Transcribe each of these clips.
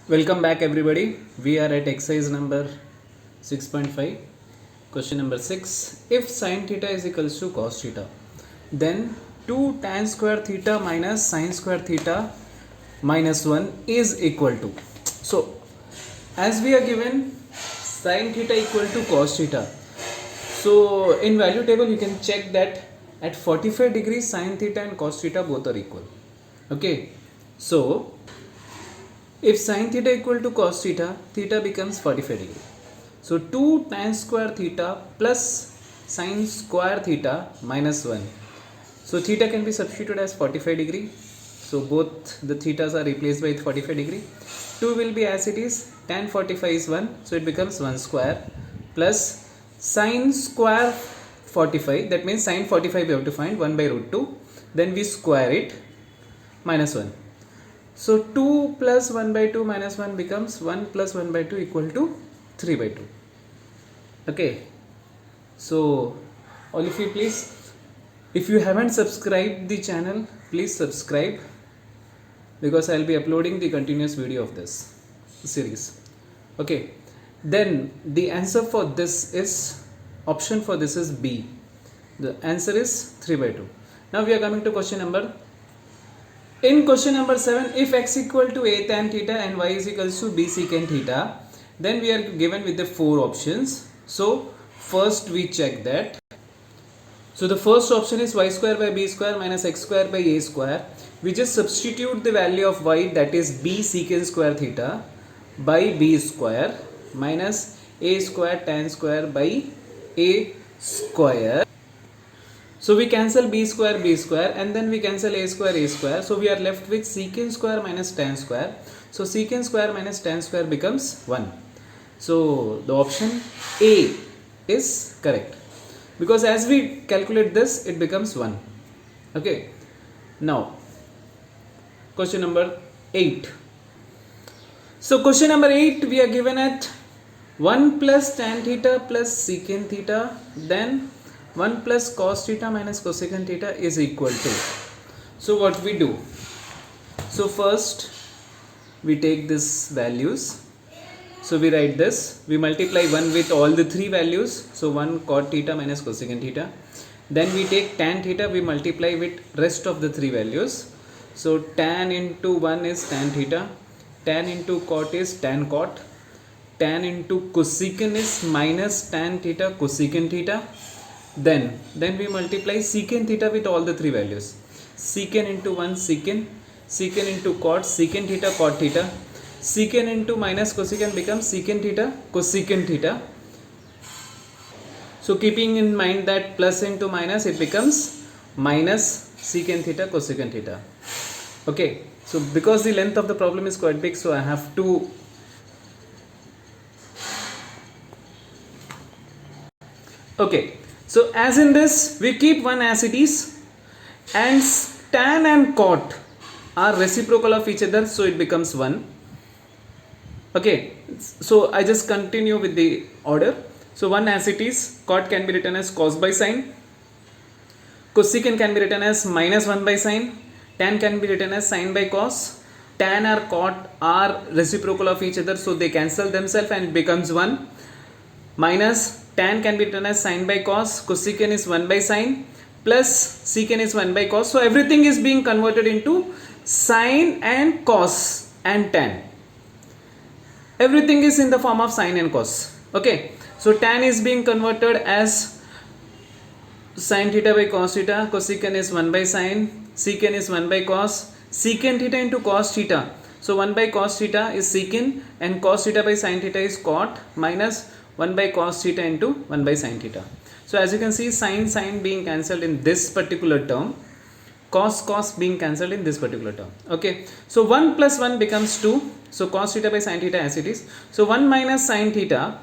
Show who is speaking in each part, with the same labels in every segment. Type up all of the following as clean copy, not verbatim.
Speaker 1: Welcome back everybody. We are at exercise number 6.5. Question number 6. If sin theta is equals to cos theta, then 2 tan square theta minus sin square theta minus 1 is equal to. So, as we are given sin theta equal to cos theta, so in value table you can check that at 45 degrees sin theta and cos theta both are equal. Okay, so if sin theta equal to cos theta, theta becomes 45 degree. So 2 tan square theta plus sin square theta minus 1. So theta can be substituted as 45 degree. So both the thetas are replaced by 45 degree. 2 will be as it is. Tan 45 is 1. So it becomes 1 square plus sin square 45. That means sin 45 we have to find 1 by root 2. Then we square it minus 1. So 2 plus 1 by 2 minus 1 becomes 1 plus 1 by 2 equal to 3 by 2. Okay. So all of you please, if you haven't subscribed the channel, please subscribe, because I will be uploading the continuous video of this series. Okay. Then the answer for this is, option for this is B. The answer is 3 by 2. Now we are coming to question number. In question number 7, if x equal to a tan theta and y is equals to b secant theta, then we are given with the 4 options. So first we check that. So the first option is y square by b square minus x square by a square. We just substitute the value of y, that is b secant square theta, by b square minus a square tan square by a square. So we cancel b square and then we cancel a square. So we are left with secant square minus tan square. So secant square minus tan square becomes 1. So the option A is correct, because as we calculate this it becomes 1. Okay. Now question number 8. So question number 8 we are given at 1 plus tan theta plus secant theta, then 1 plus cos theta minus cosecant theta is equal to. So what we do? So first we take these values. So we write this. We multiply 1 with all the 3 values. So 1 cot theta minus cosecant theta. Then we take tan theta. We multiply with rest of the 3 values. So tan into 1 is tan theta. Tan into cot is tan cot. Tan into cosecant is minus tan theta cosecant theta. Then we multiply secant theta with all the 3 values. Secant into 1 secant, secant into cot, secant theta cot theta, secant into minus cosecant becomes secant theta cosecant theta. So keeping in mind that plus into minus, it becomes minus secant theta cosecant theta. Okay, so because the length of the problem is quite big, so I have to okay. So as in this, we keep 1 as it is, and tan and cot are reciprocal of each other, so it becomes 1. Okay, so I just continue with the order. So 1 as it is, cot can be written as cos by sin, cosecant can be written as minus 1 by sin, tan can be written as sin by cos. Tan or cot are reciprocal of each other, so they cancel themselves and it becomes 1. Minus tan can be written as sin by cos, cosecant is 1 by sin, plus secant is 1 by cos. So everything is being converted into sin and cos and tan. Everything is in the form of sin and cos. Okay, so tan is being converted as sin theta by cos theta, cosecant is 1 by sin, secant is 1 by cos, secant theta into cos theta. So 1 by cos theta is secant and cos theta by sin theta is cot, minus 1 by cos theta into 1 by sin theta. So as you can see, sin being cancelled in this particular term, cos being cancelled in this particular term. Okay, so 1 plus 1 becomes 2. So cos theta by sin theta as it is. So 1 minus sin theta,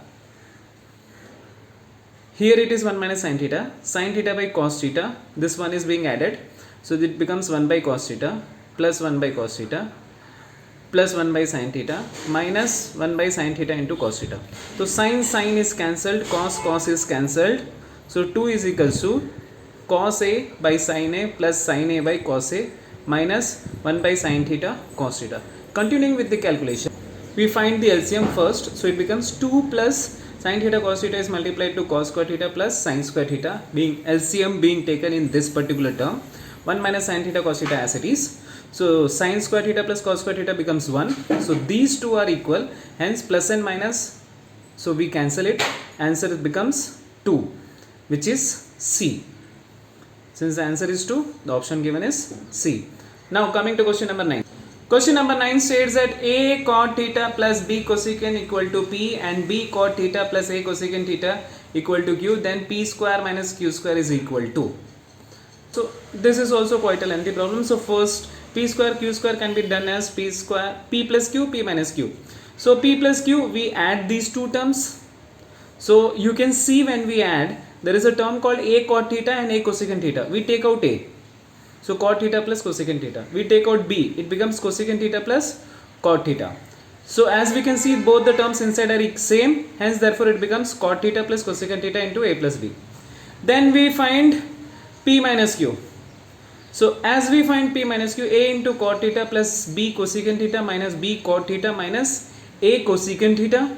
Speaker 1: here it is 1 minus sin theta by cos theta, this one is being added. So it becomes 1 by cos theta plus 1 by cos theta plus 1 by sin theta minus 1 by sin theta into cos theta. So sin is cancelled, cos is cancelled. So 2 is equals to cos A by sin A plus sin A by cos A minus 1 by sin theta cos theta. Continuing with the calculation. we find the LCM first. So it becomes 2 plus sin theta cos theta is multiplied to cos square theta plus sin square theta, being LCM being taken in this particular term. 1 minus sin theta cos theta as it is. So sin square theta plus cos square theta becomes 1. So these two are equal, hence plus and minus, so we cancel it. Answer becomes 2, which is C. Since the answer is 2, the option given is C. Now coming to question number 9. Question number 9 states that A cot theta plus B cosecant equal to P and B cot theta plus A cosecant theta equal to Q, then P square minus Q square is equal to. So this is also quite a lengthy problem. So first, P square Q square can be done as P square, P plus Q, P minus Q. So P plus Q, we add these two terms. So you can see when we add, there is a term called A cot theta and A cosecant theta. We take out A. So cot theta plus cosecant theta. We take out B. It becomes cosecant theta plus cot theta. So as we can see, both the terms inside are same. Hence therefore it becomes cot theta plus cosecant theta into A plus B. Then we find P minus Q. So as we find P minus Q, A into cot theta plus B cosecant theta minus B cot theta minus A cosecant theta.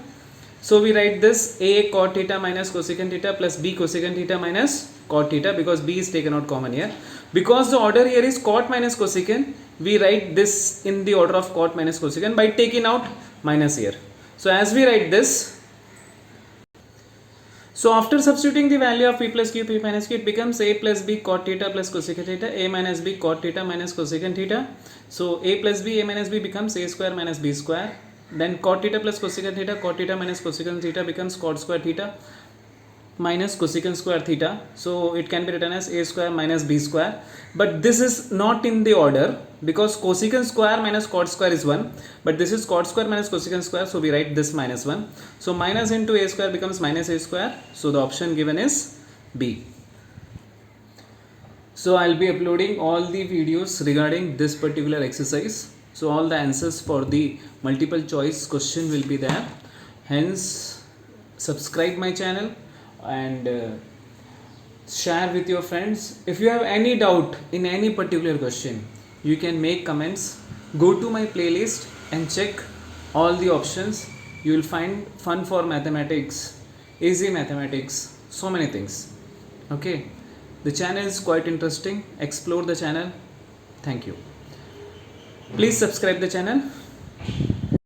Speaker 1: So we write this A cot theta minus cosecant theta plus B cosecant theta minus cot theta, because B is taken out common here. Because the order here is cot minus cosecant, we write this in the order of cot minus cosecant by taking out minus here. So as we write this, so after substituting the value of P plus Q, P minus Q, it becomes A plus B cot theta plus cosecant theta, A minus B cot theta minus cosecant theta. So A plus B, A minus B becomes A square minus B square. Then cot theta plus cosecant theta minus cosecant theta becomes cot square theta minus cosecant square theta. So it can be written as A square minus B square. But this is not in the order, because cosecant square minus cot square is 1. But this is cot square minus cosecant square, so we write this minus 1. So minus into A square becomes minus A square. So the option given is B. So I'll be uploading all the videos regarding this particular exercise. So all the answers for the multiple choice question will be there. Hence subscribe my channel and share with your friends. If you have any doubt in any particular question, you can make comments. Go to my playlist and check all the options. You will find fun for mathematics, easy mathematics, so many things. Okay, the channel is quite interesting. Explore the channel. Thank you. Please subscribe the channel.